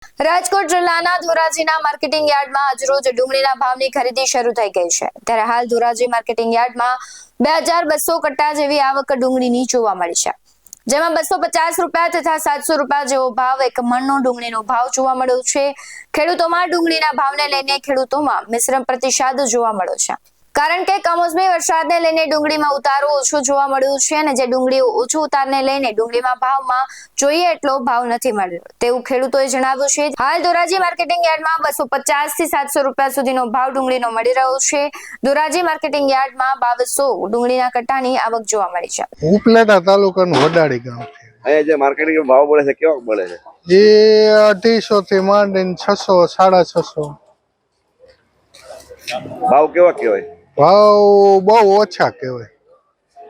રાજકોટ જિલ્લાના ધોરાજીના માર્કેટિંગ યાર્ડમાં આજરોજ ડુંગળીના ભાવની ખરીદી શરૂ થઈ ગઈ છે। ત્યારે હાલ ધોરાજી માર્કેટિંગ યાર્ડમાં 2200 કટ્ટા જેવી આવક ડુંગળીની જોવા મળી છે, જેમાં 250 રૂપિયા તથા 700 રૂપિયા જેવો ભાવ એક મણનો ડુંગળીનો ભાવ જોવા મળ્યો છે। ખેડૂતોમાં ડુંગળીના ભાવને લઈને ખેડૂતોમાં મિશ્ર પ્રતિસાદ જોવા મળ્યો છે, કારણ કે કમોસમી વરસાદને લઈને ડુંગળીમાં ઉતારો ઓછો જોવા મળ્યો છે અને જે ડુંગળી ઓછો ઉતારને લઈને ડુંગળીમાં ભાવમાં જોઈએ એટલો ભાવ નથી મળ્યો તેવું ખેડૂતોએ જણાવ્યું છે। હાલ ધોરાજી માર્કેટિંગ યાર્ડમાં 250 થી 700 રૂપિયા સુધીનો ભાવ ડુંગળીનો મળી રહ્યો છે। ધોરાજી માર્કેટિંગ યાર્ડમાં 2200 ડુંગળીના કટ્ટાની આવક જોવા મળી છે। ઉપલેટા તાલુકાનું વડાડી ગામ છે। અહીંયા જે માર્કેટિંગ ભાવ મળે છે કેવો મળે છે? એ 250 થી માંડીને 600 650 ભાવ કેવા કહેવાય? ભાવ બહુ ઓછા કહેવાય।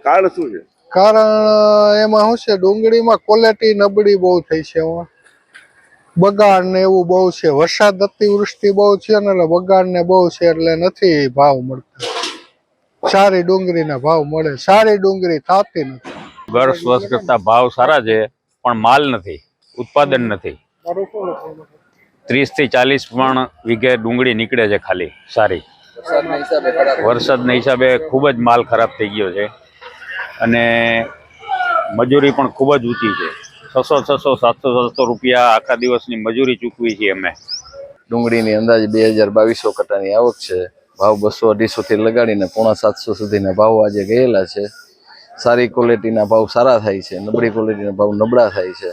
કારણ શું છે? કારણ એમાં શું છે, ડુંગળીમાં ક્વોલિટી નબળી બહુ થઈ છે, બગાડ ને એવું બહુ છે, વરસાદ અતિવૃષ્ટિ બહુ છે ને એટલે બગાડ ને બહુ છે એટલે નથી ભાવ મળતા। સારી ડુંગળીના ભાવ મળે, સારી ડુંગળી થતી નથી। વર્ષ કરતા ભાવ સારા છે પણ માલ નથી, ઉત્પાદન નથી। 30 થી 40 પણ વીઘે ડુંગળી નીકળે છે ખાલી સારી। વરસાદના હિસાબે ખૂબ જ માલ ખરાબ થઈ ગયો છે અને મજૂરી પણ ખૂબ જ ઊંચી છે। 600 700 રૂપિયા આખા દિવસની મજૂરી ચૂકવી છે અમે। ડુંગળીની અંદાજે 2200 કટ્ટાની આવક છે। ભાવ 200-250 થી લગાડીને 750 સુધીના ભાવ આજે ગયેલા છે। સારી ક્વોલિટીના ભાવ સારા થાય છે, નબળી ક્વોલિટીના ભાવ નબળા થાય છે।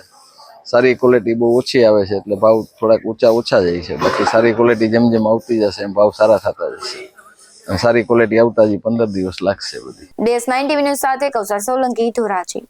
સારી ક્વોલિટી બહુ ઓછી આવે છે એટલે ભાવ થોડાક ઓછા જાય છે, બાકી સારી ક્વોલિટી જેમ જેમ આવતી જશે એમ ભાવ સારા થતા જશે। સારી ક્વોલિટી આવતા જ 15 દિવસ લાગશે બધી। DS9 TV ન્યૂઝ સાથે કૌશલ સોલંકી, ધોરાજી।